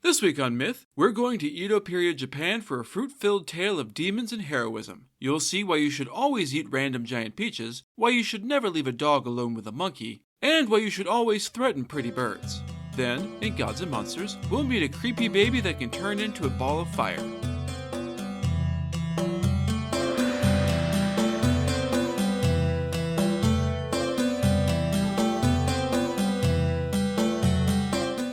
This week on Myth, we're going to Edo period Japan for a fruit-filled tale of demons and heroism. You'll see why you should always eat random giant peaches, why you should never leave a dog alone with a monkey, and why you should always threaten pretty birds. Then, in Gods and Monsters, we'll meet a creepy baby that can turn into a ball of fire.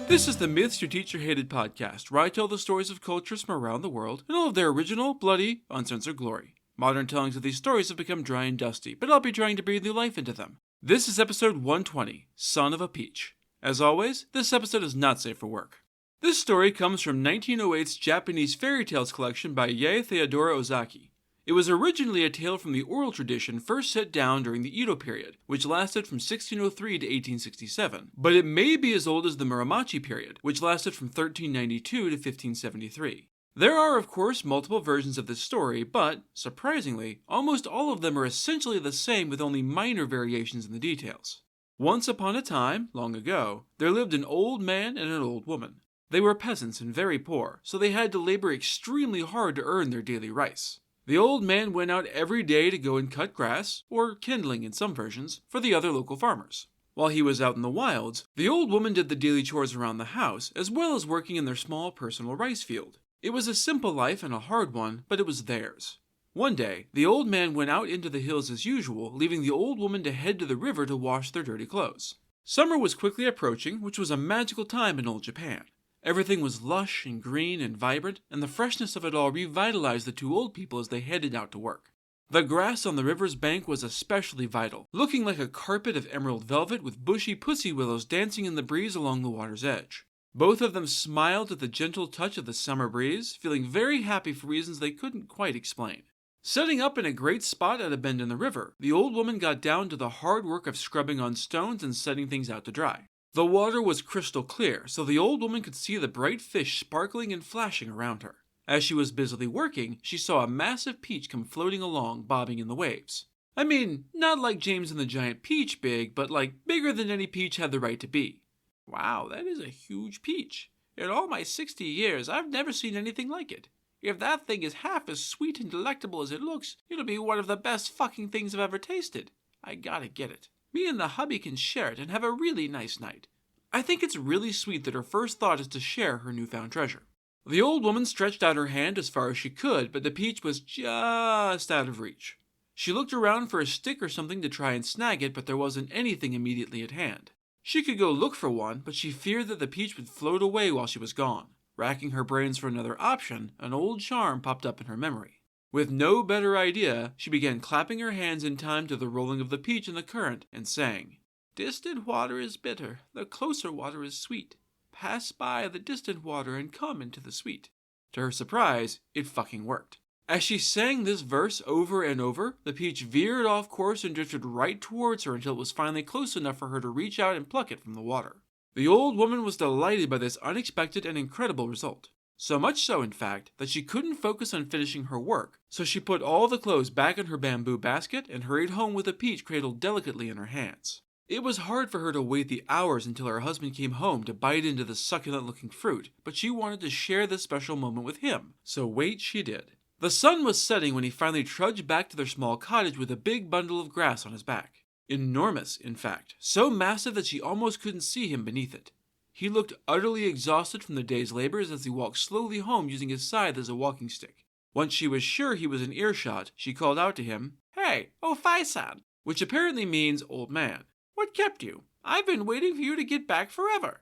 This is the Myths Your Teacher Hated podcast, where I tell the stories of cultures from around the world in all of their original, bloody, uncensored glory. Modern tellings of these stories have become dry and dusty, but I'll be trying to breathe new life into them. This is episode 120, Son of a Peach. As always, this episode is not safe for work. This story comes from 1908's Japanese fairy tales collection by Yae Theodora Ozaki. It was originally a tale from the oral tradition first set down during the Edo period, which lasted from 1603 to 1867, but it may be as old as the Muromachi period, which lasted from 1392 to 1573. There are, of course, multiple versions of this story, but, surprisingly, almost all of them are essentially the same with only minor variations in the details. Once upon a time, long ago, there lived an old man and an old woman. They were peasants and very poor, so they had to labor extremely hard to earn their daily rice. The old man went out every day to go and cut grass, or kindling in some versions, for the other local farmers. While he was out in the wilds, the old woman did the daily chores around the house, as well as working in their small personal rice field. It was a simple life and a hard one, but it was theirs. One day, the old man went out into the hills as usual, leaving the old woman to head to the river to wash their dirty clothes. Summer was quickly approaching, which was a magical time in old Japan. Everything was lush and green and vibrant, and the freshness of it all revitalized the two old people as they headed out to work. The grass on the river's bank was especially vital, looking like a carpet of emerald velvet with bushy pussy willows dancing in the breeze along the water's edge. Both of them smiled at the gentle touch of the summer breeze, feeling very happy for reasons they couldn't quite explain. Setting up in a great spot at a bend in the river, the old woman got down to the hard work of scrubbing on stones and setting things out to dry. The water was crystal clear, so the old woman could see the bright fish sparkling and flashing around her. As she was busily working, she saw a massive peach come floating along, bobbing in the waves. I mean, not like James and the Giant Peach big, but like bigger than any peach had the right to be. Wow, that is a huge peach. In all my 60 years, I've never seen anything like it. If that thing is half as sweet and delectable as it looks, it'll be one of the best fucking things I've ever tasted. I gotta get it. Me and the hubby can share it and have a really nice night. I think it's really sweet that her first thought is to share her newfound treasure. The old woman stretched out her hand as far as she could, but the peach was just out of reach. She looked around for a stick or something to try and snag it, but there wasn't anything immediately at hand. She could go look for one, but she feared that the peach would float away while she was gone. Racking her brains for another option, an old charm popped up in her memory. With no better idea, she began clapping her hands in time to the rolling of the peach in the current and sang, "Distant water is bitter, the closer water is sweet. Pass by the distant water and come into the sweet." To her surprise, it fucking worked. As she sang this verse over and over, the peach veered off course and drifted right towards her until it was finally close enough for her to reach out and pluck it from the water. The old woman was delighted by this unexpected and incredible result. So much so, in fact, that she couldn't focus on finishing her work, so she put all the clothes back in her bamboo basket and hurried home with the peach cradled delicately in her hands. It was hard for her to wait the hours until her husband came home to bite into the succulent-looking fruit, but she wanted to share this special moment with him, so wait she did. The sun was setting when he finally trudged back to their small cottage with a big bundle of grass on his back. Enormous, in fact, so massive that she almost couldn't see him beneath it. He looked utterly exhausted from the day's labors as he walked slowly home using his scythe as a walking stick. Once she was sure he was in earshot, she called out to him, "Hey, Ofai-san," which apparently means old man. "What kept you? I've been waiting for you to get back forever."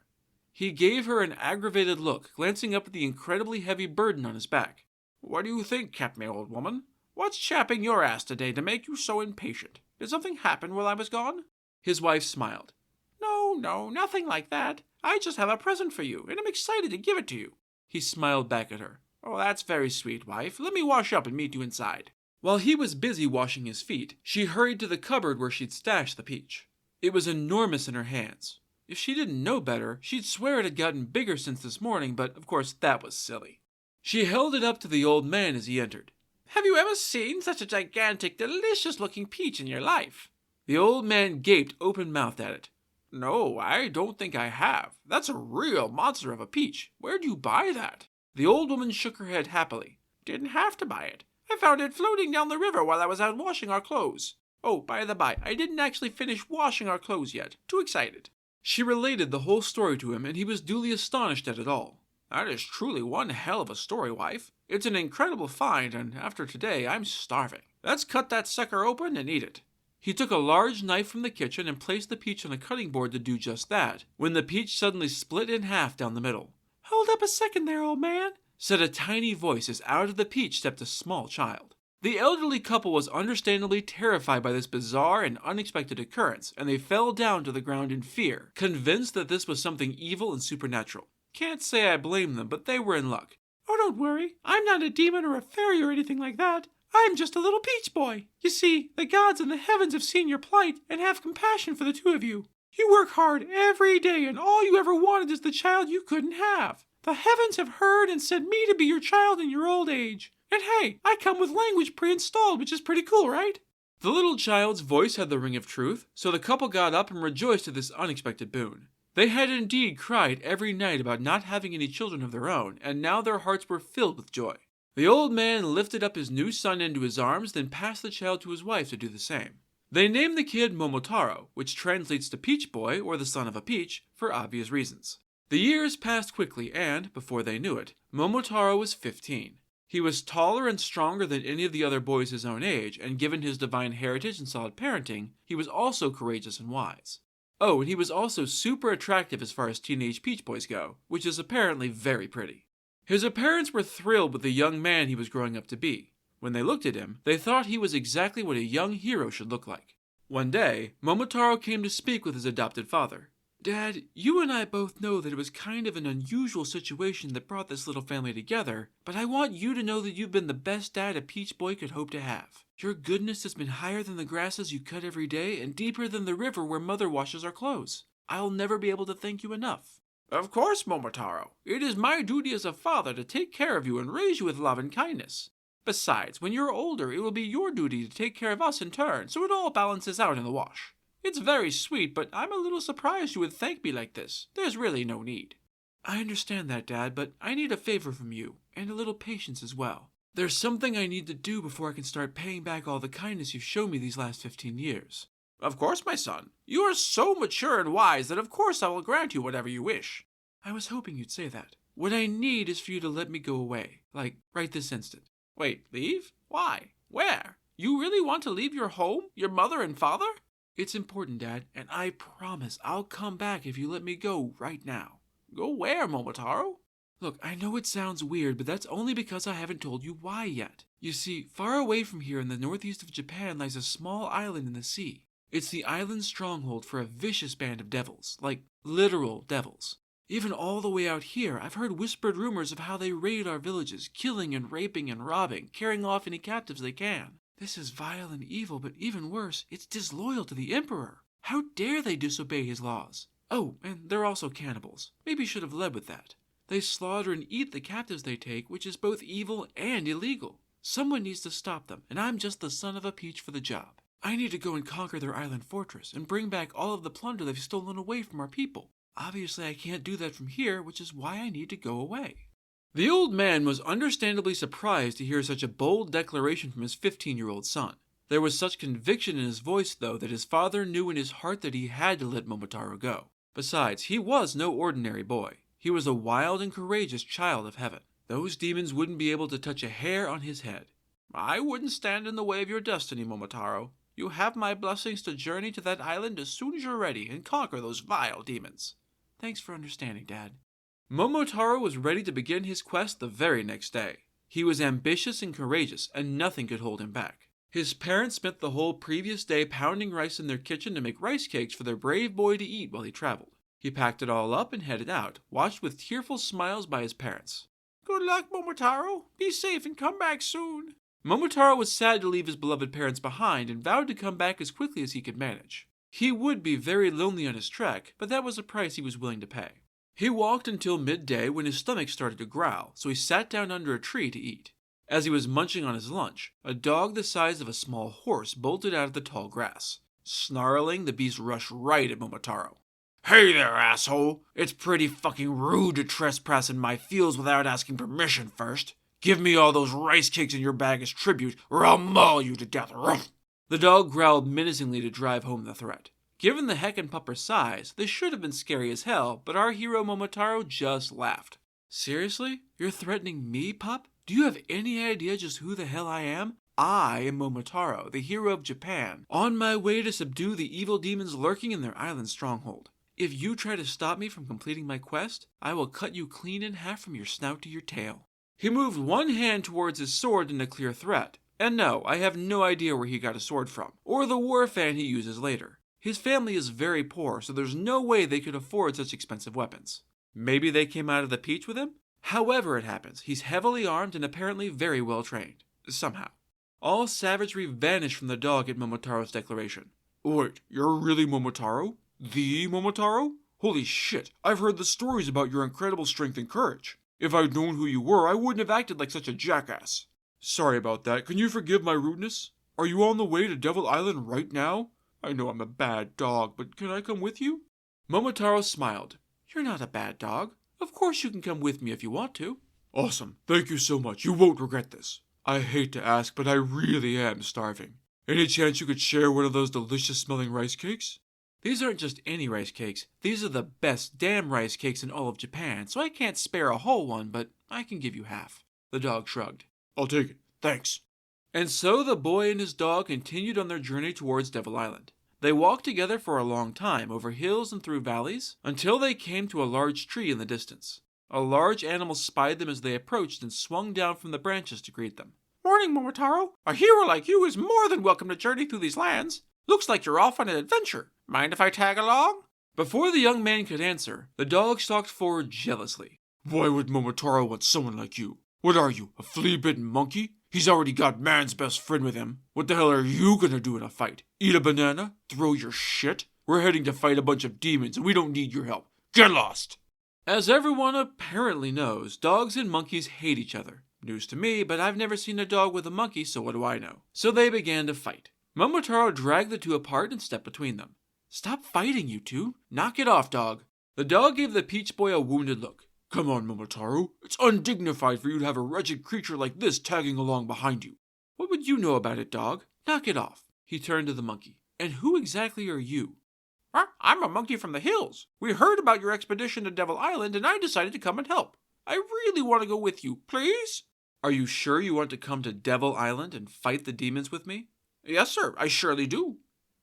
He gave her an aggravated look, glancing up at the incredibly heavy burden on his back. "What do you think kept me, old woman? What's chapping your ass today to make you so impatient? Did something happen while I was gone?" His wife smiled. No, nothing like that. I just have a present for you, and I'm excited to give it to you." He smiled back at her. "Oh, that's very sweet, wife. Let me wash up and meet you inside." While he was busy washing his feet, she hurried to the cupboard where she'd stashed the peach. It was enormous in her hands. If she didn't know better, she'd swear it had gotten bigger since this morning, but of course that was silly. She held it up to the old man as he entered. "Have you ever seen such a gigantic, delicious-looking peach in your life?" The old man gaped open-mouthed at it. No, I don't think I have. That's a real monster of a peach. Where'd you buy that? The old woman shook her head happily. Didn't have to buy it. I found it floating down the river while I was out washing our clothes. Oh, by the by, I didn't actually finish washing our clothes yet. Too excited. She related the whole story to him, and he was duly astonished at it all. That is truly one hell of a story, wife. It's an incredible find, and after today, I'm starving. Let's cut that sucker open and eat it. He took a large knife from the kitchen and placed the peach on a cutting board to do just that, when the peach suddenly split in half down the middle. Hold up a second there, old man, said a tiny voice as out of the peach stepped a small child. The elderly couple was understandably terrified by this bizarre and unexpected occurrence, and they fell down to the ground in fear, convinced that this was something evil and supernatural. Can't say I blame them, but they were in luck. Oh, don't worry. I'm not a demon or a fairy or anything like that. I'm just a little peach boy. You see, the gods in the heavens have seen your plight and have compassion for the two of you. You work hard every day, and all you ever wanted is the child you couldn't have. The heavens have heard and sent me to be your child in your old age. And hey, I come with language pre-installed, which is pretty cool, right? The little child's voice had the ring of truth, so the couple got up and rejoiced at this unexpected boon. They had indeed cried every night about not having any children of their own, and now their hearts were filled with joy. The old man lifted up his new son into his arms, then passed the child to his wife to do the same. They named the kid Momotaro, which translates to Peach Boy, or the son of a peach, for obvious reasons. The years passed quickly, and, before they knew it, Momotaro was 15. He was taller and stronger than any of the other boys his own age, and given his divine heritage and solid parenting, he was also courageous and wise. Oh, and he was also super attractive as far as teenage peach boys go, which is apparently very pretty. His parents were thrilled with the young man he was growing up to be. When they looked at him, they thought he was exactly what a young hero should look like. One day, Momotaro came to speak with his adopted father. Dad, you and I both know that it was kind of an unusual situation that brought this little family together, but I want you to know that you've been the best dad a peach boy could hope to have. Your goodness has been higher than the grasses you cut every day and deeper than the river where Mother washes our clothes. I'll never be able to thank you enough. Of course, Momotaro. It is my duty as a father to take care of you and raise you with love and kindness. Besides, when you're older, it will be your duty to take care of us in turn, so it all balances out in the wash. It's very sweet, but I'm a little surprised you would thank me like this. There's really no need. I understand that, Dad, but I need a favor from you, and a little patience as well. There's something I need to do before I can start paying back all the kindness you've shown me these last 15 years. Of course, my son. You are so mature and wise that of course I will grant you whatever you wish. I was hoping you'd say that. What I need is for you to let me go away, like right this instant. Wait, leave? Why? Where? You really want to leave your home, your mother and father? It's important, Dad, and I promise I'll come back if you let me go right now. Go where, Momotaro? Look, I know it sounds weird, but that's only because I haven't told you why yet. You see, far away from here in the northeast of Japan lies a small island in the sea. It's the island's stronghold for a vicious band of devils, like literal devils. Even all the way out here, I've heard whispered rumors of how they raid our villages, killing and raping and robbing, carrying off any captives they can. This is vile and evil, but even worse, it's disloyal to the Emperor. How dare they disobey his laws? Oh, and they're also cannibals. Maybe should have led with that. They slaughter and eat the captives they take, which is both evil and illegal. Someone needs to stop them, and I'm just the son of a peach for the job. I need to go and conquer their island fortress and bring back all of the plunder they've stolen away from our people. Obviously, I can't do that from here, which is why I need to go away. The old man was understandably surprised to hear such a bold declaration from his 15-year-old son. There was such conviction in his voice, though, that his father knew in his heart that he had to let Momotaro go. Besides, he was no ordinary boy. He was a wild and courageous child of heaven. Those demons wouldn't be able to touch a hair on his head. I wouldn't stand in the way of your destiny, Momotaro. You have my blessings to journey to that island as soon as you're ready and conquer those vile demons. Thanks for understanding, Dad. Momotaro was ready to begin his quest the very next day. He was ambitious and courageous, and nothing could hold him back. His parents spent the whole previous day pounding rice in their kitchen to make rice cakes for their brave boy to eat while he traveled. He packed it all up and headed out, watched with tearful smiles by his parents. Good luck, Momotaro. Be safe and come back soon. Momotaro was sad to leave his beloved parents behind and vowed to come back as quickly as he could manage. He would be very lonely on his trek, but that was a price he was willing to pay. He walked until midday when his stomach started to growl, so he sat down under a tree to eat. As he was munching on his lunch, a dog the size of a small horse bolted out of the tall grass. Snarling, the beast rushed right at Momotaro. Hey there, asshole. It's pretty fucking rude to trespass in my fields without asking permission first. Give me all those rice cakes in your bag as tribute, or I'll maul you to death. Ruff. The dog growled menacingly to drive home the threat. Given the heckin' pupper's size, this should have been scary as hell, but our hero Momotaro just laughed. Seriously? You're threatening me, pup? Do you have any idea just who the hell I am? I am Momotaro, the hero of Japan, on my way to subdue the evil demons lurking in their island stronghold. If you try to stop me from completing my quest, I will cut you clean in half from your snout to your tail. He moved one hand towards his sword in a clear threat. And no, I have no idea where he got a sword from, or the war fan he uses later. His family is very poor, so there's no way they could afford such expensive weapons. Maybe they came out of the peach with him? However it happens, he's heavily armed and apparently very well trained. Somehow. All savagery vanished from the dog at Momotaro's declaration. Wait, you're really Momotaro? The Momotaro? Holy shit, I've heard the stories about your incredible strength and courage. If I'd known who you were, I wouldn't have acted like such a jackass. Sorry about that, can you forgive my rudeness? Are you on the way to Devil Island right now? I know I'm a bad dog, but can I come with you? Momotaro smiled. You're not a bad dog. Of course you can come with me if you want to. Awesome, thank you so much, you won't regret this. I hate to ask, but I really am starving. Any chance you could share one of those delicious-smelling rice cakes? These aren't just any rice cakes. These are the best damn rice cakes in all of Japan, so I can't spare a whole one, but I can give you half. The dog shrugged. I'll take it. Thanks. And so the boy and his dog continued on their journey towards Devil Island. They walked together for a long time, over hills and through valleys, until they came to a large tree in the distance. A large animal spied them as they approached and swung down from the branches to greet them. Morning, Momotaro. A hero like you is more than welcome to journey through these lands. Looks like you're off on an adventure. Mind if I tag along? Before the young man could answer, the dog stalked forward jealously. Why would Momotaro want someone like you? What are you, a flea-bitten monkey? He's already got man's best friend with him. What the hell are you gonna do in a fight? Eat a banana? Throw your shit? We're heading to fight a bunch of demons and we don't need your help. Get lost! As everyone apparently knows, dogs and monkeys hate each other. News to me, but I've never seen a dog with a monkey, so what do I know? So they began to fight. Momotaro dragged the two apart and stepped between them. Stop fighting, you two. Knock it off, dog. The dog gave the Peach Boy a wounded look. Come on, Momotaro. It's undignified for you to have a wretched creature like this tagging along behind you. What would you know about it, dog? Knock it off. He turned to the monkey. And who exactly are you? I'm a monkey from the hills. We heard about your expedition to Devil Island and I decided to come and help. I really want to go with you, please? Are you sure you want to come to Devil Island and fight the demons with me? Yes, sir, I surely do.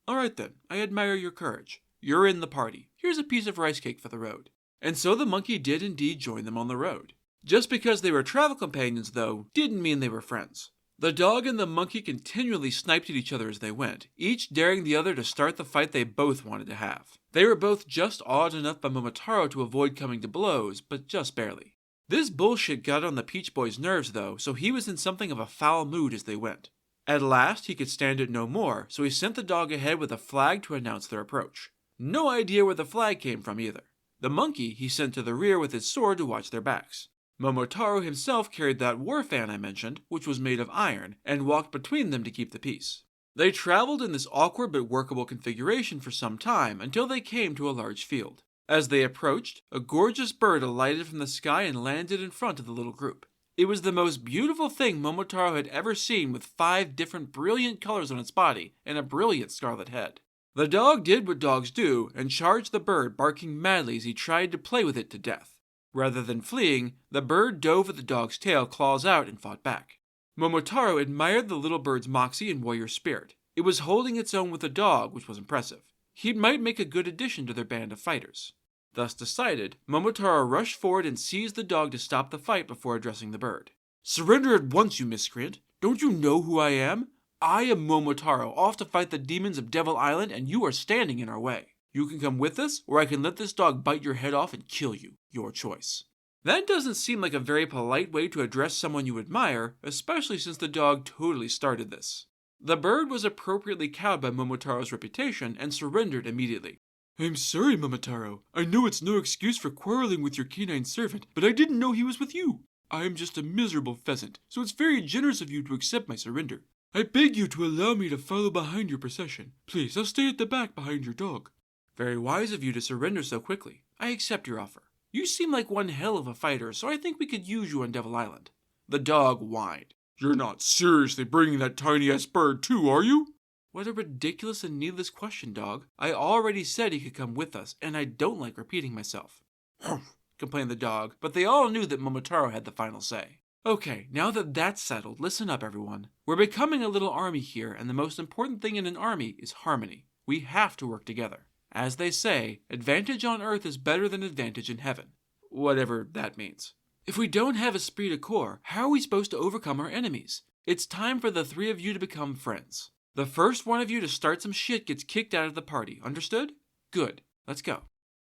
All right then, I admire your courage. You're in the party. Here's a piece of rice cake for the road. And so the monkey did indeed join them on the road. Just because they were travel companions, though, didn't mean they were friends. The dog and the monkey continually sniped at each other as they went, each daring the other to start the fight they both wanted to have. They were both just awed enough by Momotaro to avoid coming to blows, but just barely. This bullshit got on the Peach Boy's nerves, though, so he was in something of a foul mood as they went. At last, he could stand it no more, so he sent the dog ahead with a flag to announce their approach. No idea where the flag came from either. The monkey he sent to the rear with his sword to watch their backs. Momotaro himself carried that war fan I mentioned, which was made of iron, and walked between them to keep the peace. They traveled in this awkward but workable configuration for some time until they came to a large field. As they approached, a gorgeous bird alighted from the sky and landed in front of the little group. It was the most beautiful thing Momotaro had ever seen, with 5 different brilliant colors on its body and a brilliant scarlet head. The dog did what dogs do and charged the bird, barking madly as he tried to play with it to death. Rather than fleeing, the bird dove at the dog's tail, claws out, and fought back. Momotaro admired the little bird's moxie and warrior spirit. It was holding its own with the dog, which was impressive. He might make a good addition to their band of fighters. Thus decided, Momotaro rushed forward and seized the dog to stop the fight before addressing the bird. Surrender at once, you miscreant! Don't you know who I am? I am Momotaro, off to fight the demons of Devil Island, and you are standing in our way. You can come with us, or I can let this dog bite your head off and kill you. Your choice. That doesn't seem like a very polite way to address someone you admire, especially since the dog totally started this. The bird was appropriately cowed by Momotaro's reputation and surrendered immediately. I'm sorry, Momotaro. I know it's no excuse for quarreling with your canine servant, but I didn't know he was with you. I am just a miserable pheasant, so it's very generous of you to accept my surrender. I beg you to allow me to follow behind your procession. Please, I'll stay at the back behind your dog. Very wise of you to surrender so quickly. I accept your offer. You seem like one hell of a fighter, so I think we could use you on Devil Island. The dog whined. You're not seriously bringing that tiny-ass bird too, are you? What a ridiculous and needless question, dog. I already said he could come with us, and I don't like repeating myself. Humph, complained the dog, but they all knew that Momotaro had the final say. Okay, now that that's settled, listen up, everyone. We're becoming a little army here, and the most important thing in an army is harmony. We have to work together. As they say, advantage on earth is better than advantage in heaven. Whatever that means. If we don't have esprit de corps, how are we supposed to overcome our enemies? It's time for the three of you to become friends. The first one of you to start some shit gets kicked out of the party, understood? Good, let's go.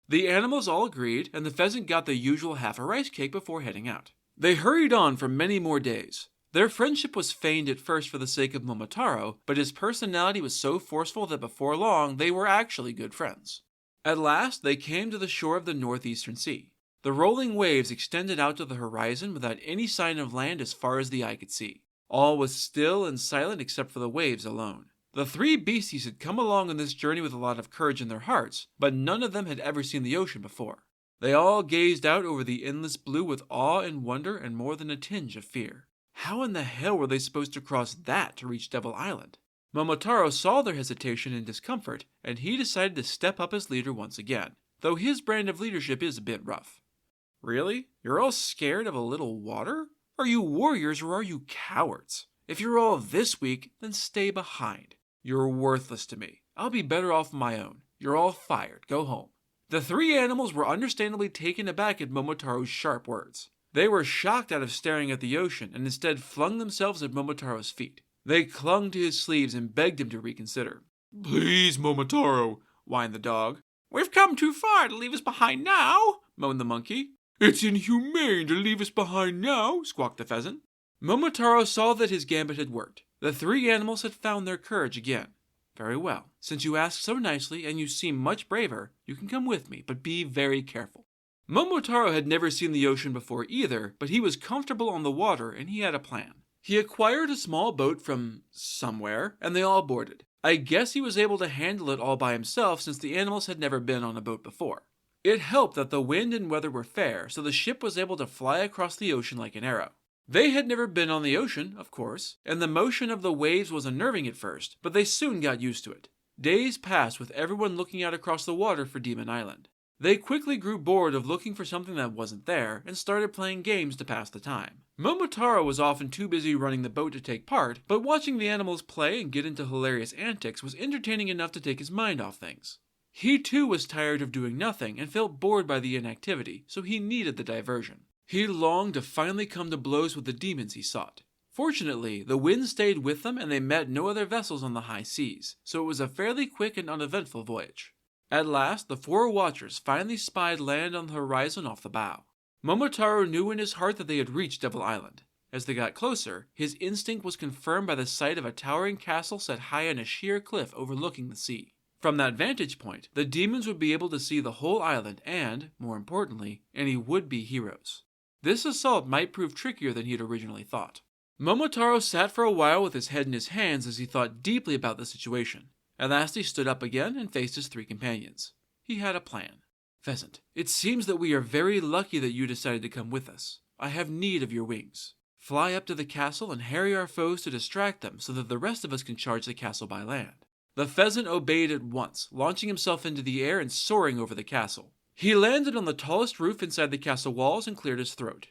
The animals all agreed, and the pheasant got the usual half a rice cake before heading out. They hurried on for many more days. Their friendship was feigned at first for the sake of Momotaro, but his personality was so forceful that before long they were actually good friends. At last, they came to the shore of the northeastern sea. The rolling waves extended out to the horizon without any sign of land as far as the eye could see. All was still and silent except for the waves alone. The three beasties had come along on this journey with a lot of courage in their hearts, but none of them had ever seen the ocean before. They all gazed out over the endless blue with awe and wonder and more than a tinge of fear. How in the hell were they supposed to cross that to reach Devil Island? Momotaro saw their hesitation and discomfort, and he decided to step up as leader once again, though his brand of leadership is a bit rough. Really? You're all scared of a little water? Are you warriors or are you cowards? If you're all this weak, then stay behind. You're worthless to me. I'll be better off my own. You're all fired. Go home. The three animals were understandably taken aback at Momotaro's sharp words. They were shocked out of staring at the ocean and instead flung themselves at Momotaro's feet. They clung to his sleeves and begged him to reconsider. Please, Momotaro, whined the dog. We've come too far to leave us behind now, moaned the monkey. It's inhumane to leave us behind now, squawked the pheasant. Momotaro saw that his gambit had worked. The three animals had found their courage again. Very well. Since you ask so nicely and you seem much braver, you can come with me, but be very careful. Momotaro had never seen the ocean before either, but he was comfortable on the water and he had a plan. He acquired a small boat from somewhere, and they all boarded. I guess he was able to handle it all by himself since the animals had never been on a boat before. It helped that the wind and weather were fair, so the ship was able to fly across the ocean like an arrow. They had never been on the ocean, of course, and the motion of the waves was unnerving at first, but they soon got used to it. Days passed with everyone looking out across the water for Demon Island. They quickly grew bored of looking for something that wasn't there and started playing games to pass the time. Momotaro was often too busy running the boat to take part, but watching the animals play and get into hilarious antics was entertaining enough to take his mind off things. He too was tired of doing nothing and felt bored by the inactivity, so he needed the diversion. He longed to finally come to blows with the demons he sought. Fortunately, the wind stayed with them and they met no other vessels on the high seas, so it was a fairly quick and uneventful voyage. At last, the four watchers finally spied land on the horizon off the bow. Momotaro knew in his heart that they had reached Devil Island. As they got closer, his instinct was confirmed by the sight of a towering castle set high on a sheer cliff overlooking the sea. From that vantage point, the demons would be able to see the whole island and, more importantly, any would-be heroes. This assault might prove trickier than he had originally thought. Momotaro sat for a while with his head in his hands as he thought deeply about the situation. At last he stood up again and faced his three companions. He had a plan. Pheasant, it seems that we are very lucky that you decided to come with us. I have need of your wings. Fly up to the castle and harry our foes to distract them so that the rest of us can charge the castle by land. The pheasant obeyed at once, launching himself into the air and soaring over the castle. He landed on the tallest roof inside the castle walls and cleared his throat.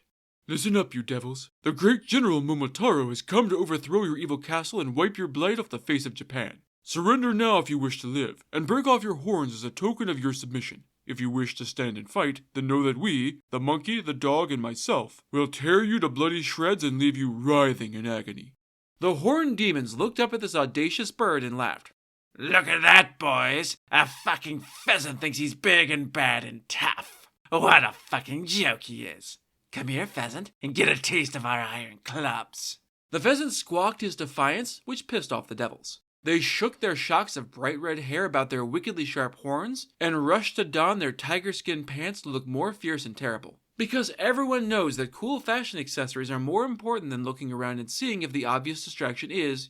Listen up, you devils. The great General Momotaro has come to overthrow your evil castle and wipe your blight off the face of Japan. Surrender now if you wish to live, and break off your horns as a token of your submission. If you wish to stand and fight, then know that we, the monkey, the dog, and myself, will tear you to bloody shreds and leave you writhing in agony. The horned demons looked up at this audacious bird and laughed. Look at that, boys! A fucking pheasant thinks he's big and bad and tough. What a fucking joke he is. Come here, pheasant, and get a taste of our iron clubs. The pheasant squawked his defiance, which pissed off the devils. They shook their shocks of bright red hair about their wickedly sharp horns and rushed to don their tiger skin pants to look more fierce and terrible. Because everyone knows that cool fashion accessories are more important than looking around and seeing if the obvious distraction is,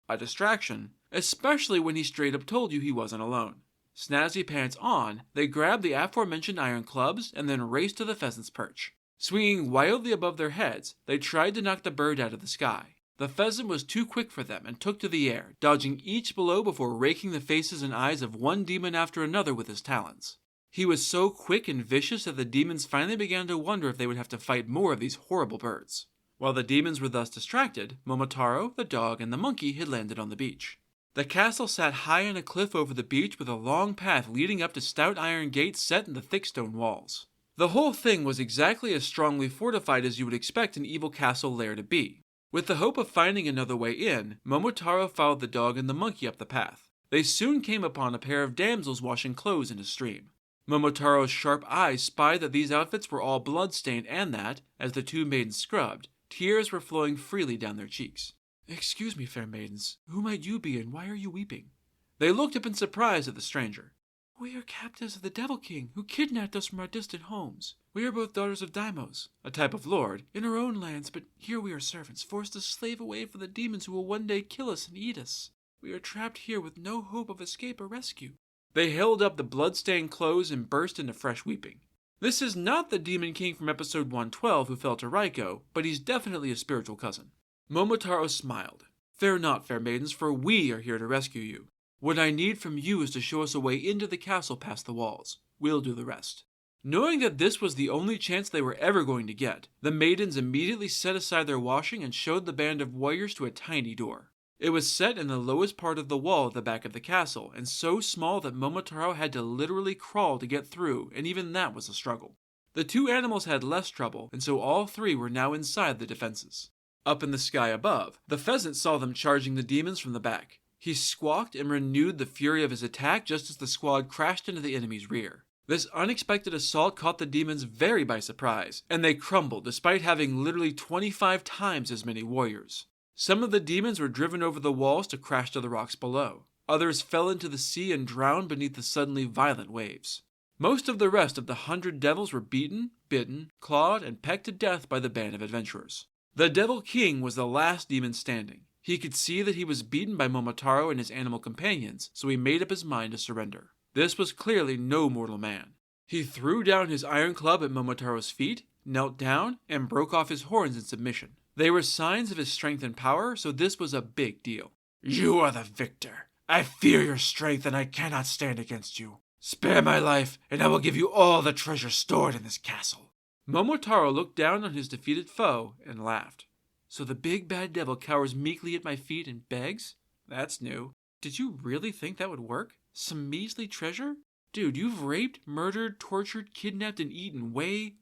a distraction. Especially when he straight up told you he wasn't alone. Snazzy pants on, they grabbed the aforementioned iron clubs and then raced to the pheasant's perch. Swinging wildly above their heads, they tried to knock the bird out of the sky. The pheasant was too quick for them and took to the air, dodging each blow before raking the faces and eyes of one demon after another with his talons. He was so quick and vicious that the demons finally began to wonder if they would have to fight more of these horrible birds. While the demons were thus distracted, Momotaro, the dog, and the monkey had landed on the beach. The castle sat high on a cliff over the beach with a long path leading up to stout iron gates set in the thick stone walls. The whole thing was exactly as strongly fortified as you would expect an evil castle lair to be. With the hope of finding another way in, Momotaro followed the dog and the monkey up the path. They soon came upon a pair of damsels washing clothes in a stream. Momotaro's sharp eyes spied that these outfits were all blood-stained and that, as the two maidens scrubbed, tears were flowing freely down their cheeks. "Excuse me, fair maidens, who might you be and why are you weeping?" They looked up in surprise at the stranger. "We are captives of the Devil King, who kidnapped us from our distant homes. We are both daughters of Daimos, a type of lord, in our own lands, but here we are servants, forced to slave away for the demons who will one day kill us and eat us. We are trapped here with no hope of escape or rescue." They held up the blood-stained clothes and burst into fresh weeping. This is not the Demon King from episode 112 who fell to Raiko, but he's definitely a spiritual cousin. Momotaro smiled. "Fear not, fair maidens, for we are here to rescue you. What I need from you is to show us a way into the castle past the walls. We'll do the rest." Knowing that this was the only chance they were ever going to get, the maidens immediately set aside their washing and showed the band of warriors to a tiny door. It was set in the lowest part of the wall at the back of the castle, and so small that Momotaro had to literally crawl to get through, and even that was a struggle. The two animals had less trouble, and so all three were now inside the defenses. Up in the sky above, the pheasant saw them charging the demons from the back. He squawked and renewed the fury of his attack just as the squad crashed into the enemy's rear. This unexpected assault caught the demons very by surprise, and they crumbled despite having literally 25 times as many warriors. Some of the demons were driven over the walls to crash to the rocks below. Others fell into the sea and drowned beneath the suddenly violent waves. Most of the rest of the 100 devils were beaten, bitten, clawed, and pecked to death by the band of adventurers. The Devil King was the last demon standing. He could see that he was beaten by Momotaro and his animal companions, so he made up his mind to surrender. This was clearly no mortal man. He threw down his iron club at Momotaro's feet, knelt down, and broke off his horns in submission. They were signs of his strength and power, so this was a big deal. "You are the victor. I fear your strength and I cannot stand against you. Spare my life, and I will give you all the treasure stored in this castle." Momotaro looked down on his defeated foe and laughed. "So the big bad devil cowers meekly at my feet and begs? That's new. Did you really think that would work? Some measly treasure? Dude, you've raped, murdered, tortured, kidnapped, and eaten way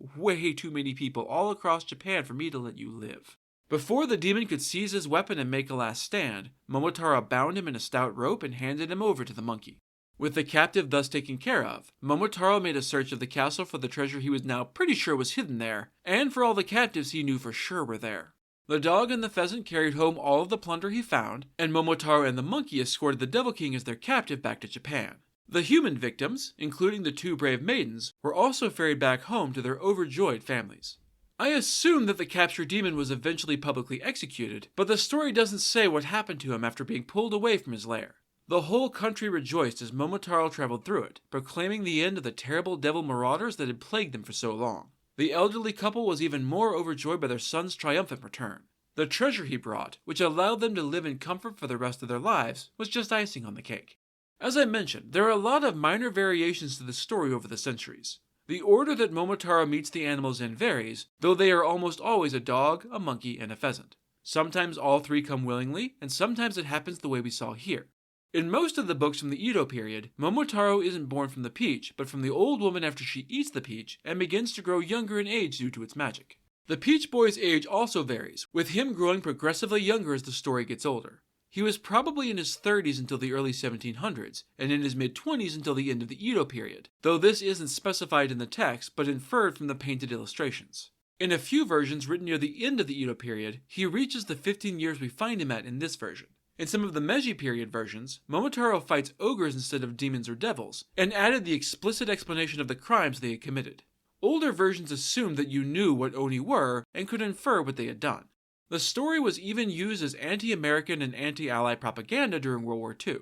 too many people all across Japan for me to let you live." Before the demon could seize his weapon and make a last stand, Momotaro bound him in a stout rope and handed him over to the monkey. With the captive thus taken care of, Momotaro made a search of the castle for the treasure he was now pretty sure was hidden there, and for all the captives he knew for sure were there. The dog and the pheasant carried home all of the plunder he found, and Momotaro and the monkey escorted the Devil King as their captive back to Japan. The human victims, including the two brave maidens, were also ferried back home to their overjoyed families. I assume that the captured demon was eventually publicly executed, but the story doesn't say what happened to him after being pulled away from his lair. The whole country rejoiced as Momotaro traveled through it, proclaiming the end of the terrible devil marauders that had plagued them for so long. The elderly couple was even more overjoyed by their son's triumphant return. The treasure he brought, which allowed them to live in comfort for the rest of their lives, was just icing on the cake. As I mentioned, there are a lot of minor variations to the story over the centuries. The order that Momotaro meets the animals in varies, though they are almost always a dog, a monkey, and a pheasant. Sometimes all three come willingly, and sometimes it happens the way we saw here. In most of the books from the Edo period, Momotaro isn't born from the peach, but from the old woman after she eats the peach and begins to grow younger in age due to its magic. The Peach Boy's age also varies, with him growing progressively younger as the story gets older. He was probably in his 30s until the early 1700s, and in his mid-20s until the end of the Edo period, though this isn't specified in the text but inferred from the painted illustrations. In a few versions written near the end of the Edo period, he reaches the 15 years we find him at in this version. In some of the Meiji period versions, Momotaro fights ogres instead of demons or devils, and added the explicit explanation of the crimes they had committed. Older versions assumed that you knew what Oni were and could infer what they had done. The story was even used as anti-American and anti-Ally propaganda during World War II.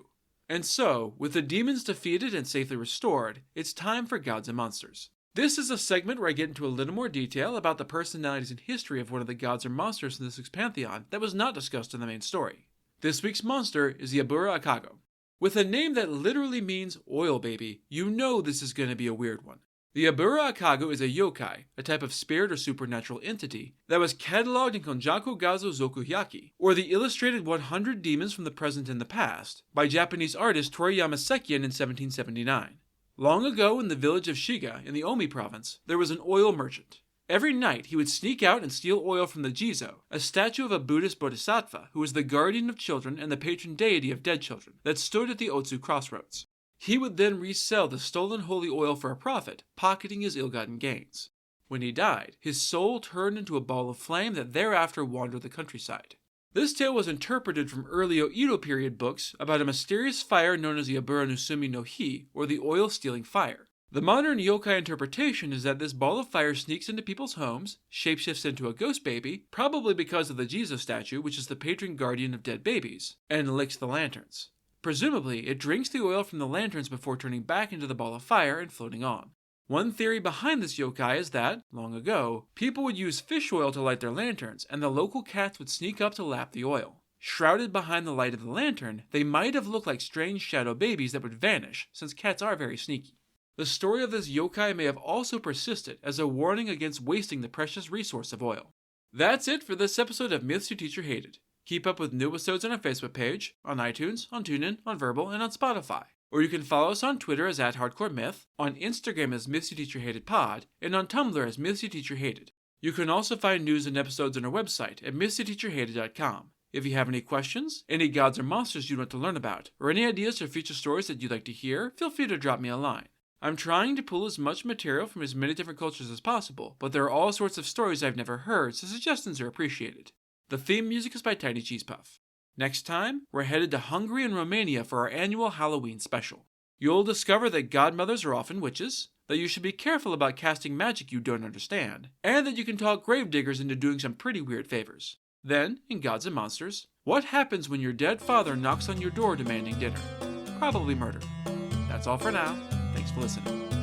And so, with the demons defeated and safely restored, it's time for Gods and Monsters. This is a segment where I get into a little more detail about the personalities and history of one of the gods or monsters in this week's pantheon that was not discussed in the main story. This week's monster is the Abura Akago. With a name that literally means oil baby, you know this is going to be a weird one. The Abura Akago is a yokai, a type of spirit or supernatural entity, that was cataloged in Konjaku Gazo Zokuhyaki, or the illustrated 100 demons from the present and the past, by Japanese artist Toriyama Sekien in 1779. Long ago in the village of Shiga in the Omi province, there was an oil merchant. Every night he would sneak out and steal oil from the Jizo, a statue of a Buddhist bodhisattva who was the guardian of children and the patron deity of dead children, that stood at the Otsu crossroads. He would then resell the stolen holy oil for a profit, pocketing his ill-gotten gains. When he died, his soul turned into a ball of flame that thereafter wandered the countryside. This tale was interpreted from early Edo period books about a mysterious fire known as the Abura Nusumi no Hi, or the oil-stealing fire. The modern yokai interpretation is that this ball of fire sneaks into people's homes, shapeshifts into a ghost baby, probably because of the Jizo statue, which is the patron guardian of dead babies, and licks the lanterns. Presumably, it drinks the oil from the lanterns before turning back into the ball of fire and floating on. One theory behind this yokai is that, long ago, people would use fish oil to light their lanterns, and the local cats would sneak up to lap the oil. Shrouded behind the light of the lantern, they might have looked like strange shadow babies that would vanish, since cats are very sneaky. The story of this yokai may have also persisted as a warning against wasting the precious resource of oil. That's it for this episode of Myths Your Teacher Hated. Keep up with new episodes on our Facebook page, on iTunes, on TuneIn, on Verbal, and on Spotify. Or you can follow us on Twitter as @HardcoreMyth, on Instagram as Myths Your Teacher Hated Pod, and on Tumblr as Myths Your Teacher Hated. You can also find news and episodes on our website at mythsyourteacherhated.com. If you have any questions, any gods or monsters you'd want to learn about, or any ideas for future stories that you'd like to hear, feel free to drop me a line. I'm trying to pull as much material from as many different cultures as possible, but there are all sorts of stories I've never heard, so suggestions are appreciated. The theme music is by Tiny Cheese Puff. Next time, we're headed to Hungary and Romania for our annual Halloween special. You'll discover that godmothers are often witches, that you should be careful about casting magic you don't understand, and that you can talk gravediggers into doing some pretty weird favors. Then, in Gods and Monsters, what happens when your dead father knocks on your door demanding dinner? Probably murder. That's all for now. Thanks for listening.